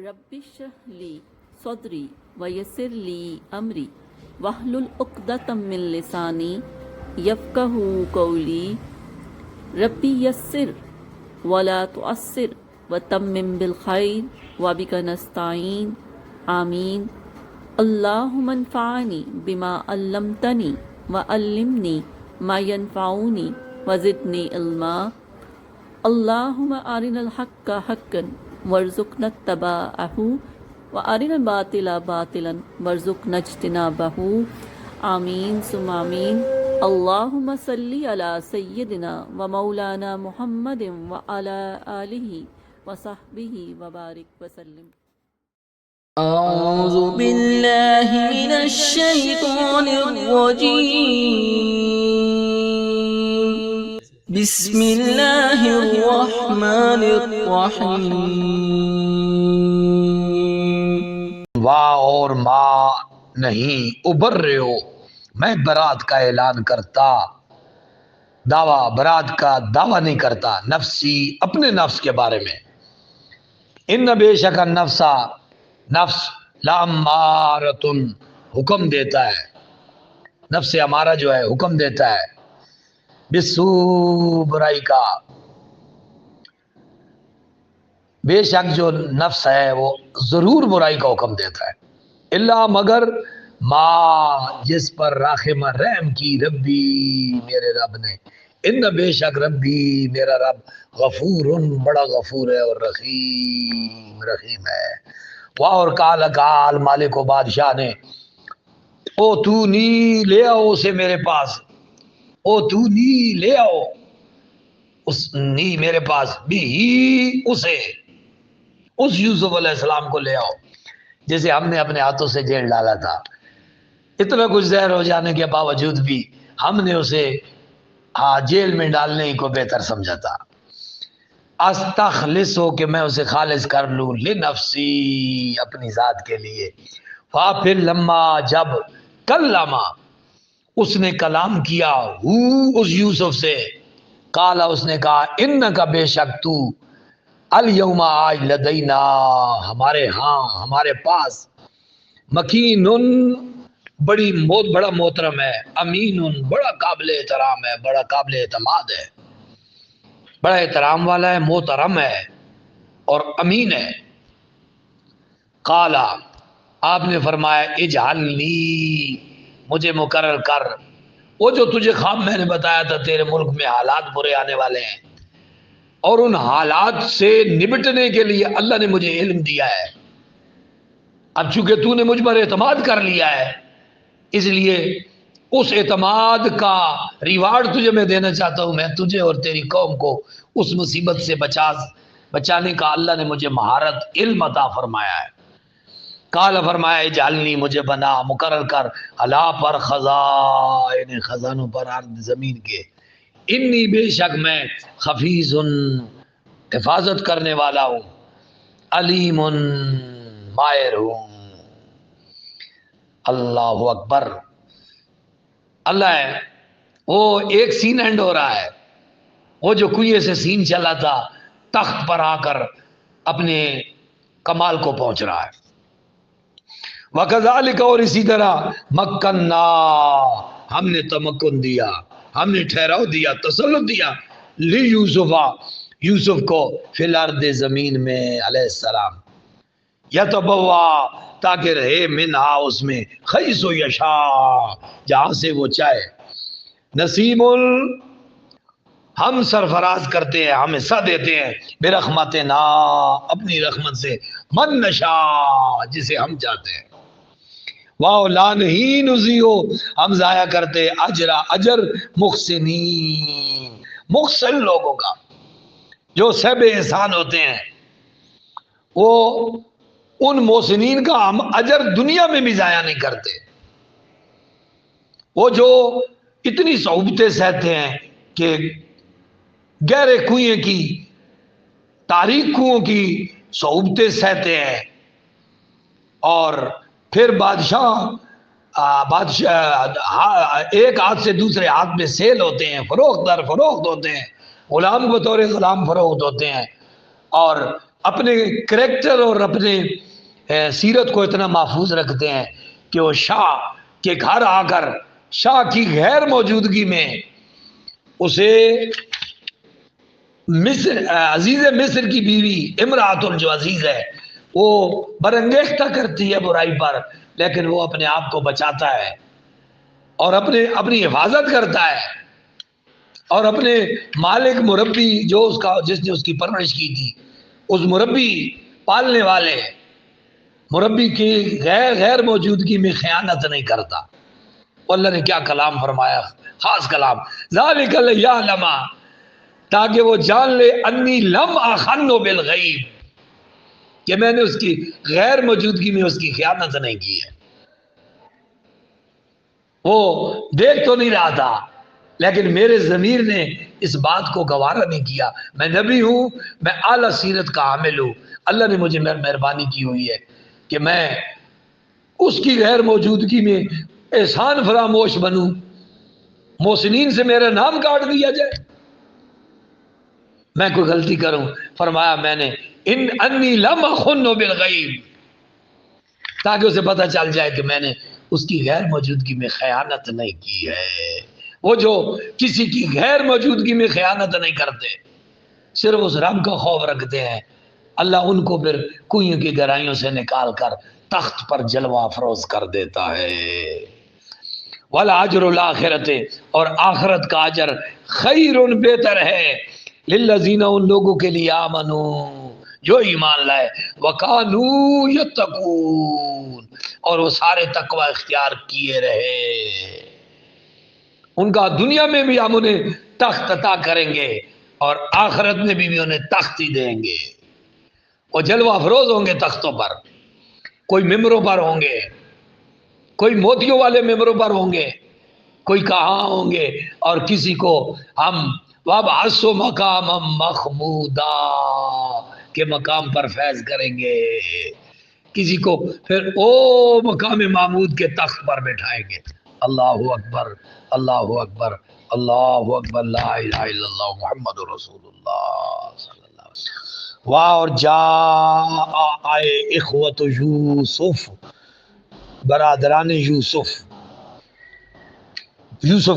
رب اشرح لی صدری ویسر لی امری واحلل عقدۃ من لسانی یفقہوا قولی ربی یسر ولا تعسر وتمم بالخیر وبک نستعین آمین اللہم انفعنی بما علمتنی وعلمنی ما ینفعنی وزدنی علما اللہم ارنا الحق حقا وارزقنا اتباعہ وارنا الباطل باطلا وارزقنا اجتنابہ آمین ثم آمین اللہم صلی علی سیدنا و مولانا محمد وعلی آلہ وصحبہ وبارک وسلم۔ أعوذ بالله من الشيطان الرجيم بسم الله الرحمن الرحيم واہ اور ماں نہیں ابھر رہے ہو، میں برات کا اعلان کرتا، دعویٰ برات کا دعویٰ نہیں کرتا، نفسی اپنے نفس کے بارے میں۔ ان بے شک نفسا نفس لامارتن حکم دیتا ہے، نفس ہمارا جو ہے حکم دیتا ہے بسو برائی کا، بے شک جو نفس ہے وہ ضرور برائی کا حکم دیتا ہے، اللہ مگر ما جس پر راحم رحم کی ربی میرے رب نے، ان بے شک ربی میرا رب غفور بڑا غفور ہے اور رحیم رحیم ہے۔ واہ اور کال کال مالک و بادشاہ نے، او تو نی لے آؤ اسے میرے پاس، او تو نی لے آؤ اس نی میرے پاس بھی اسے، اس یوسف علیہ السلام کو لے آؤ جسے ہم نے اپنے ہاتھوں سے جیل ڈالا تھا، اتنا کچھ زہر ہو جانے کے باوجود بھی ہم نے اسے جیل میں ڈالنے کو بہتر سمجھا تھا۔ استخلص ہو کہ میں اسے خالص کر لوں لنفسی اپنی ذات کے لیے، پھر لما جب کلما اس نے کلام کیا اس یوسف سے، کالا اس نے کہا انکا بے شک تو الیوم آج لدینا ہمارے ہاں ہمارے پاس، مکین بڑا محترم ہے، امین بڑا قابل احترام ہے، بڑا قابل اعتماد ہے، بڑا احترام والا ہے، محترم ہے اور امین ہے۔ قالا آپ نے فرمایا اجعلنی مجھے مقرر کر، وہ جو تجھے خواب میں نے بتایا تھا تیرے ملک میں حالات برے آنے والے ہیں اور ان حالات سے نبٹنے کے لیے اللہ نے مجھے علم دیا ہے، اب چونکہ تو نے مجھ پر اعتماد کر لیا ہے اس لیے اس اعتماد کا ریوارڈ تجھے میں دینا چاہتا ہوں، میں تجھے اور تیری قوم کو اس مصیبت سے بچانے کا اللہ نے مجھے مہارت علم عطا فرمایا ہے۔ قال فرمایا اجعلنی مجھے بنا مقرر کر علا پر خزائن خزانوں پر ارض زمین کے، انی بے شک میں حفیظ حفاظت کرنے والا ہوں، علیم ماہر ہوں۔ اللہ اکبر، اللہ ہے وہ ایک سین اینڈ ہو رہا ہے، وہ جو کنویں سے سین چلا تھا تخت پر آ کر اپنے کمال کو پہنچ رہا ہے۔ وَكَذَلِكَ اور اسی طرح مَكَّنَّا ہم نے تمکن دیا، ہم نے ٹھہراؤ دیا، تسلط دیا یوسف کو فی الارض زمین میں علیہ السلام، یتبوا تاکہ رہے منہا اس میں خیس و یشا جہاں سے وہ چاہے، نصیب ہم سرفراز کرتے ہیں، ہم حصہ دیتے ہیں، برحمتنا اپنی رحمت سے، من نشاء جسے ہم چاہتے ہیں، واہ لا نہیں نزیو ہم ضائع کرتے اجر محسنین محسن لوگوں کا، جو صاحب احسان ہوتے ہیں وہ ان محسنین کا ہم اجر دنیا میں بھی ضائع نہیں کرتے، وہ جو اتنی صعوبتیں سہتے ہیں کہ گہرے کنویں کی تاریک کنووں کی صعوبتیں سہتے ہیں، اور پھر بادشاہ ایک ہاتھ سے دوسرے ہاتھ میں سیل ہوتے ہیں، فروخت در فروخت ہوتے ہیں، غلام بطور غلام فروخت ہوتے ہیں، اور اپنے کریکٹر اور اپنے سیرت کو اتنا محفوظ رکھتے ہیں کہ وہ شاہ کے گھر آ کر شاہ کی غیر موجودگی میں اسے مصر عزیز مصر کی بیوی امراۃ جو عزیز ہے وہ برانگیختہ کرتی ہے برائی پر، لیکن وہ اپنے آپ کو بچاتا ہے اور اپنی حفاظت کرتا ہے، اور اپنے مالک مربی جو جس نے اس کی پرورش کی تھی، اس مربی پالنے والے مربی کی غیر موجودگی میں خیانت نہیں کرتا۔ اللہ نے کیا کلام فرمایا، خاص کلام، ذالک لیعلم، تاکہ وہ جان لے انی لم اخن بالغیب، کہ میں نے اس کی غیر موجودگی میں اس کی خیانت نہیں کی ہے۔ وہ دیکھ تو نہیں رہا تھا، لیکن میرے ضمیر نے اس بات کو گوارا نہیں کیا۔ میں نبی ہوں، میں اعلیٰ سیرت کا حامل ہوں، اللہ نے مجھے مہربانی کی ہوئی ہے کہ میں اس کی غیر موجودگی میں احسان فراموش بنوں، محسنین سے میرا نام کاٹ دیا جائے، میں کوئی غلطی کروں۔ فرمایا میں نے انی لم اخن بالغیب، تاکہ اسے پتہ چل جائے کہ میں نے اس کی غیر موجودگی میں خیانت نہیں کی ہے۔ وہ جو کسی کی غیر موجودگی میں خیانت نہیں کرتے، صرف اس رب کا خوف رکھتے ہیں، اللہ ان کو پھر کنویں کی گہرائیوں سے نکال کر تخت پر جلوہ افروز کر دیتا ہے۔ وَالْأَجْرُ الْآخِرَةِ، اور آخرت کا اجر خیر، بہتر ہے، للذین، ان لوگوں کے لیے، آمنوا، جو ایمان لائے، وَكَانُوا يَتَّقُونَ، اور وہ سارے تقوی اختیار کیے رہے۔ ان کا دنیا میں بھی ہم انہیں تخت عطا کریں گے اور آخرت میں بھی انہیں تخت ہی دیں گے۔ وہ جلوہ افروز ہوں گے تختوں پر، کوئی ممبروں پر ہوں گے، کوئی موتیوں والے ممبروں پر ہوں گے، کوئی کہاں ہوں گے، اور کسی کو ہم وَابْعَثُ مَقَامًا مَحْمُودًا کے مقام پر فیض کریں گے، کسی کو پھر مقام محمود کے تخت پر بٹھائیں گے۔ اللہ اکبر، اللہ اکبر، اللہ اکبر، لا الہ الا اللہ محمد رسول اللہ صلی اللہ علیہ وسلم۔ واہ، اور آئے اخوت یوسف، برادران یوسف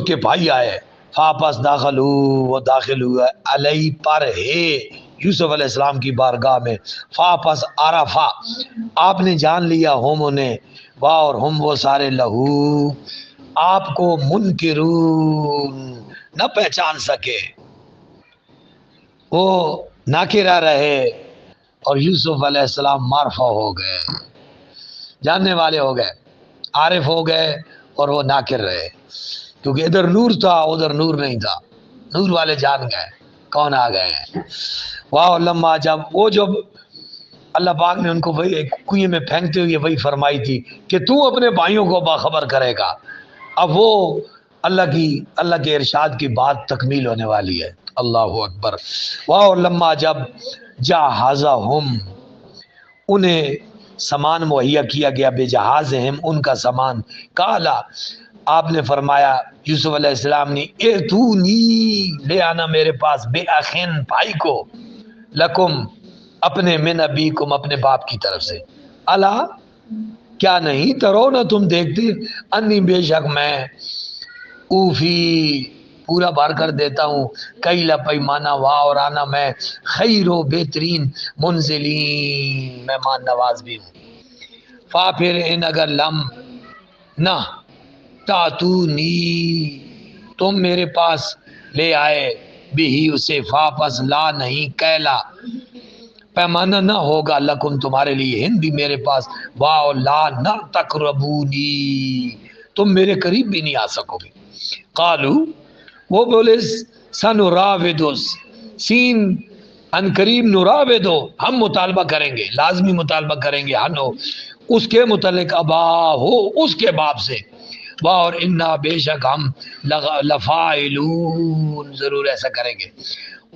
کے بھائی آئے، فاپس داخل ہوئے علیہ پر ہے یوسف علیہ السلام کی بارگاہ میں، فاپس عرفہ، آپ نے جان لیا، ہم انہیں، واہ، اور ہم وہ سارے، لہو، آپ کو، منکرون، نہ پہچان سکے، وہ ناکرہ رہے، اور یوسف علیہ السلام معرفہ ہو گئے، جاننے والے ہو گئے، عارف ہو گئے، اور وہ ناکر رہے، کیونکہ ادھر نور تھا ادھر نور نہیں تھا، نور والے جان گئے کون آ گئے ہیں۔ واہ، لما، جب اللہ پاک نے ان کو وہی ایک کنویں میں پھینکتے ہوئے وہی فرمائی تھی کہ تو اپنے بھائیوں کو باخبر کرے گا، اب وہ اللہ کے ارشاد کی بات تکمیل ہونے والی ہے۔ اللہ اکبر۔ واہ، لما، جب جہازہم، انہیں سامان مہیا کیا گیا، بے جہازہم، ان کا سامان، کالا، آپ نے فرمایا یوسف علیہ السلام نے، ایتونی، لے آنا میرے پاس، بے اخین، بھائی کو، لکم، اپنے، من ابیکم، اپنے باپ کی طرف سے، الا، کیا نہیں، ترون، تم دیکھتے، انی، بے شک میں، اوفی، پورا بھر کر دیتا ہوں، کیلا، پیمانہ، وا، اور آنا، میں، خیر و بہترین، منزلین، مہمان نواز بھی ہوں۔ فا، پھر، ان، اگر، لم، نہ، تاتونی، تم میرے پاس لے آئے، بھی اسے، فا، پس، لا، نہیں، کیلا، پیمانہ نہ ہوگا، لکم، تمہارے لیے، ہندی میرے پاس، واو، لا، نہ، تقربونی، تم میرے قریب بھی نہیں آ سکو گے۔ قالو، وہ بولے، سنراودو، سین، ان قریب، نراودو، ہم مطالبہ کریں گے، لازمی مطالبہ کریں گے، ہنو، اس کے متعلق، ابا ہو، اس کے باپ سے، واہ، اور انا، بے شک ہم، لفاعلون، ضرور ایسا کریں گے۔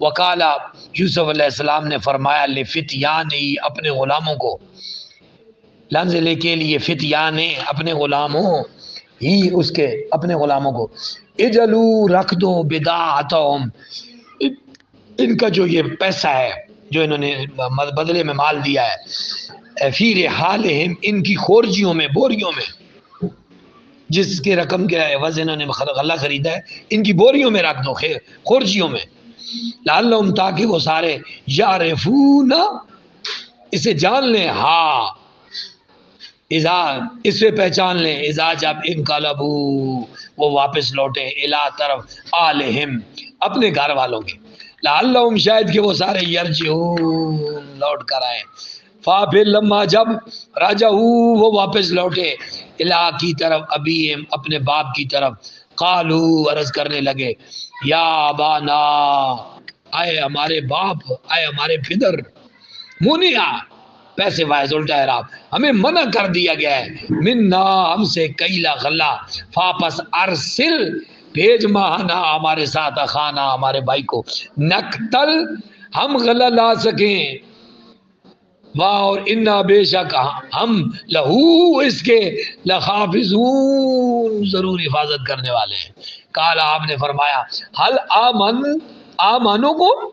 وقالا، یوسف علیہ السلام نے فرمایا، لفتیانی، اپنے غلاموں کو، لنزلے کے لیے، فتیانے، اپنے غلاموں ہی، اس کے، اپنے غلاموں کو، اجلو، رکھ دو، بداعتہم، ان کا جو یہ پیسہ ہے، جو انہوں نے بدلے میں مال دیا ہے، فی رحالہم ان کی خورجیوں میں، بوریوں میں، جس کے رقم کے عوض انہوں نے غلہ خریدا ہے ان کی بوریوں میں رکھ دو، خورجیوں میں، لعلہم تاکہ وہ سارے یعرفون اسے جان لیں، ہاں اذا اس سے پہچان لیں، اذا جب انقلبو وہ واپس لوٹے، الی طرف آلہم اپنے گھر والوں کے، لعلہم شاید کہ وہ سارے یرجعون لوٹ کر آئے، پھر لما جب رجعو وہ واپس لوٹے، الی کی طرف ابیہم اپنے باپ کی طرف، قالو عرض کرنے لگے، یا ابانا آئے ہمارے باپ، آئے ہمارے پدر، منیا پیسے وائز الٹا اعراب، ہمیں منع کر دیا گیا ہے، منا ہم سے کیلا غلہ، فاپس ارسل بھیج ماہنا ہمارے ساتھ، اخانا ہمارے بھائی کو، نقتل ہم غلہ لا سکیں، واہ اور انا بے شک ہم لہو اس کے لحافظون ضرور حفاظت کرنے والے ہیں۔ کالا آپ نے فرمایا، حل آمنکم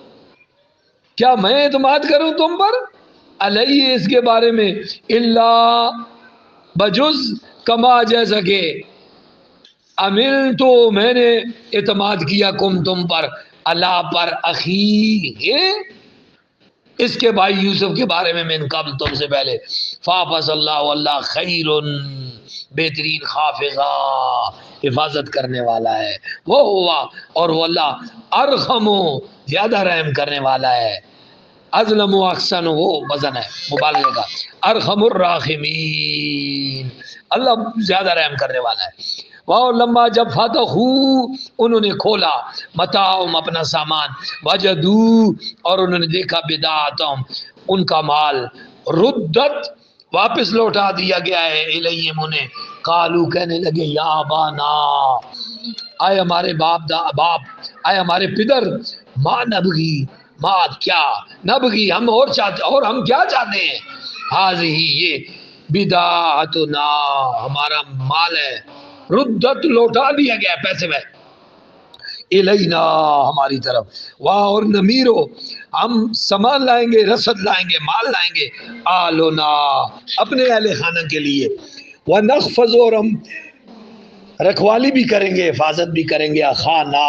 کیا میں اعتماد کروں تم پر، علیہ اس کے بارے میں، اللہ بجز کما جیسا کہ عمل تو میں نے اعتماد کیا کم تم پر، اللہ پر، اخی اس کے بھائی یوسف کے بارے میں، من قبل تم سے پہلے، فاپس اللہ واللہ خیر بہترین حافظہ حفاظت کرنے والا ہے، وہ ہوا اور وہ اللہ ارحم زیادہ رحم کرنے والا ہے، ازلم و احسن وہ وزن ہے مبالغے کا، ارحم الراحمین اللہ زیادہ رحم کرنے والا ہے۔ وہ لما جب فتحو انہوں نے کھولا، متاعہم اپنا سامان، وجدو اور انہوں نے دیکھا، بداعتہم ان کا مال، ردت واپس لوٹا دیا گیا ہے، الیہم انہیں، قالو کہنے لگے، یا ابانا آئے ہمارے باپ آئے ہمارے پدر، ما نبغی ما کیا نبغی ہم اور چاہتے، اور ہم کیا چاہتے ہیں، حاضی یہ بداعتنا ہمارا مال ہے، ردت لوٹا دیا گیا پیسے میں، الینا ہماری طرف، واہ اور نمیرو ہم سامان لائیں گے، رسد لائیں گے، مال لائیں گے، آلونا اپنے اہل خانہ کے لیے، ونخفض اور ہم رکھوالی بھی کریں گے، حفاظت بھی کریں گے، خانہ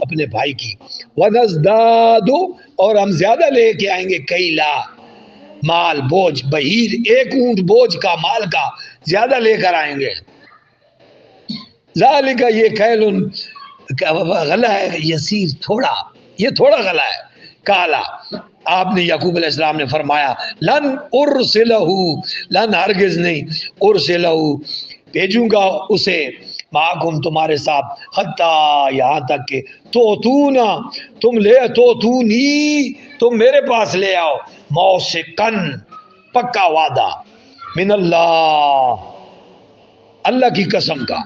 اپنے بھائی کی، ونزداد اور ہم زیادہ لے کے آئیں گے، کیلا مال بوجھ، بہیر ایک اونٹ بوجھ کا مال کا زیادہ لے کر آئیں گے، ذالک یہ کیل غلہ ہے یسیر تھوڑا، یہ تھوڑا غلہ ہے، کالا آپ نے یعقوب علیہ السلام نے فرمایا، لن ارسلہ لن ہرگز نہیں، ارسلہ بھیجوں گا اسے، معکم تمہارے ساتھ، حتیٰ یہاں تک کہ توتونا تم لے، توتونی تم میرے پاس لے آؤ، موثقن پکا وعدہ، من اللہ اللہ کی قسم کا،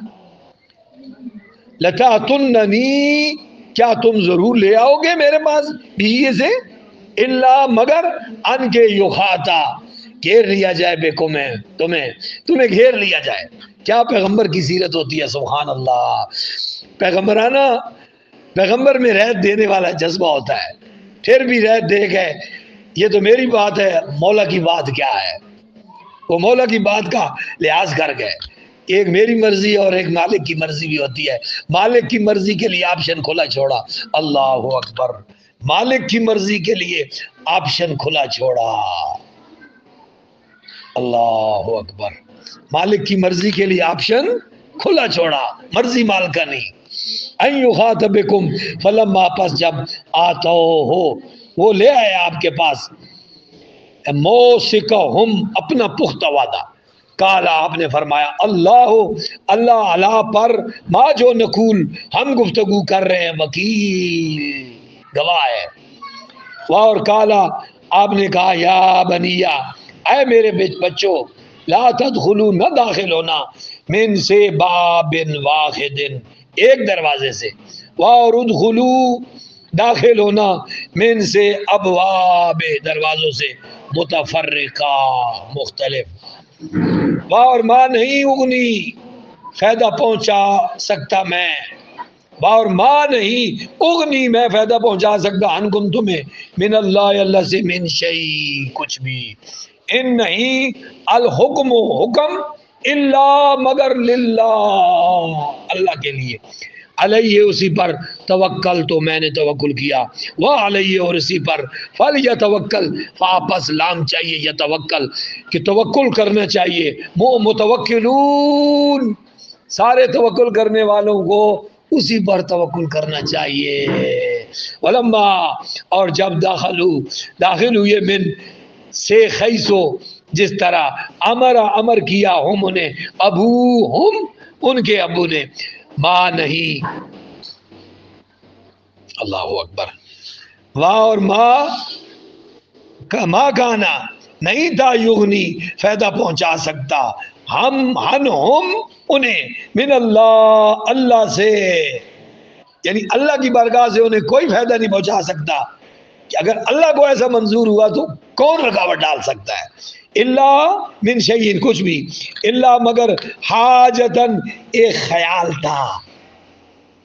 لتاتننی کیا تم ضرور لے آؤ گے میرے پاس بھی سے، اللہ مگر ان کے یخاتا گھیر لیا جائے بکم تمہیں گھیر لیا جائے، کیا پیغمبر کی سیرت ہوتی ہے، سبحان اللہ، پیغمبر میں رہت دینے والا جذبہ ہوتا ہے، پھر بھی رہت دے گئے، یہ تو میری بات ہے، مولا کی بات کیا ہے، وہ مولا کی بات کا لحاظ کر گئے، ایک میری مرضی اور ایک مالک کی مرضی بھی ہوتی ہے، مالک کی مرضی کے لیے آپشن کھلا چھوڑا، اللہ اکبر، مالک کی مرضی کے لیے آپشن کھلا چھوڑا، اللہ اکبر، مالک کی مرضی کے لیے آپشن کھلا چھوڑا، مرضی مال کا نہیں، ان یخاطبکم فلما پس جب آتو ہو وہ لے آئے آپ کے پاس، موثقہم اپنا پختہ وعدہ، کالا آپ نے فرمایا، اللہ علا پر ما جو نقول ہم گفتگو کر رہے ہیں، وکیل گواہ ہے، اور کالا آپ نے کہا، یا بنیا اے میرے بچوں، لا تدخلوا نہ داخل ہونا، من سے باب واحد ایک دروازے سے، اور ادخلوا داخل ہونا، من سے ابواب دروازوں سے، متفرقہ مختلف، اور ماں نہیں اگنی فائدہ پہنچا سکتا میں، اور ماں نہیں اغنی میں فائدہ پہنچا سکتا عنکم تمہیں من اللہ اللہ سے من شیء کچھ بھی، ان نہیں الحکم حکم الا مگر للہ اللہ کے لیے، علیہ اسی پر توکل تو میں نے توکل کیا، وہ علیہ اور اسی پر فل یا توکل واپس لام چاہیے یا توکل کہ توکل کرنا چاہیے، متوکلون سارے توکل کرنے والوں کو اسی پر توکل کرنا چاہیے۔ ولما اور جب داخل ہوئے من سے خیسو جس طرح امر کیا ہم انہیں ابو ہم ان کے ابو نے ماں نہیں اللہ اکبر واہ اور ماں کانا نہیں تھا یغنی فائدہ پہنچا سکتا ہم انہیں من اللہ اللہ سے، یعنی اللہ کی بارگاہ سے انہیں کوئی فائدہ نہیں پہنچا سکتا، کہ اگر اللہ کو ایسا منظور ہوا تو کون رکاوٹ ڈال سکتا ہے، اللہ من شیء کچھ بھی، اللہ مگر حاجتن ایک خیال تھا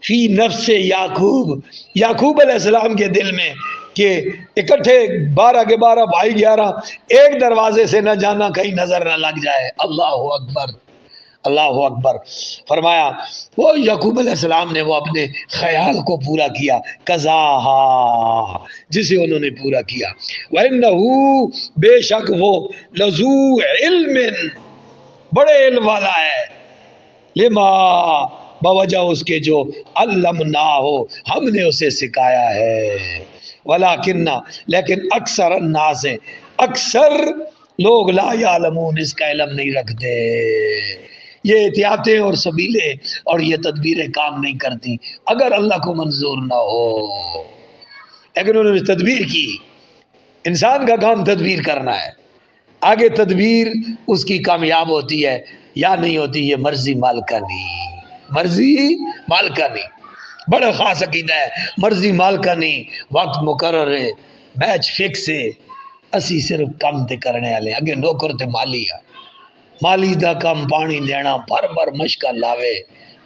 فی نفس یعقوب علیہ السلام کے دل میں کہ اکٹھے 12 کے 12 بھائی 11 ایک دروازے سے نہ جانا کہیں نظر نہ لگ جائے، اللہ اکبر اللہ اکبر، فرمایا وہ یعقوب علیہ السلام نے وہ اپنے خیال کو پورا کیا، قضاہا جسے انہوں نے پورا کیا، وَإِنَّهُ بے شک وہ لذو علم بڑے علم والا ہے، لما بوجہ اس کے جو علمنا ہو ہم نے اسے سکھایا ہے، ولیکن لیکن اکثر الناس اکثر لوگ لا یعلمون اس کا علم نہیں رکھتے، یہ احتیاطیں اور سبیلیں اور یہ تدبیریں کام نہیں کرتی اگر اللہ کو منظور نہ ہو، لیکن انہوں نے تدبیر کی، انسان کا کام تدبیر کرنا ہے، آگے تدبیر اس کی کامیاب ہوتی ہے یا نہیں ہوتی یہ مرضی مالکانی، مرضی مالکانی بڑا خاص عقیدہ ہے، مرضی مالکانی، وقت مقرر ہے، میچ فکس ہے، اسی صرف کم تے کرنے والے اگے نوکر تے مالی ہے، مالی دا کم پانی دینا بھر مشکل لاوے،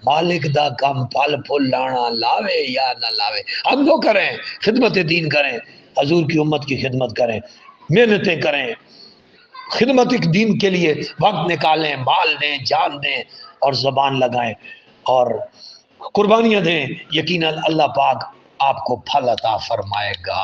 مالک دا کم پھل پھول لانا لاوے یا نہ لاوے، ہم وہ کریں خدمت دین کریں، حضور کی امت کی خدمت کریں، محنتیں کریں، خدمت دین کے لیے وقت نکالیں، مال دیں، جان دیں اور زبان لگائیں اور قربانیاں دیں، یقیناً اللہ پاک آپ کو پھل عطا فرمائے گا۔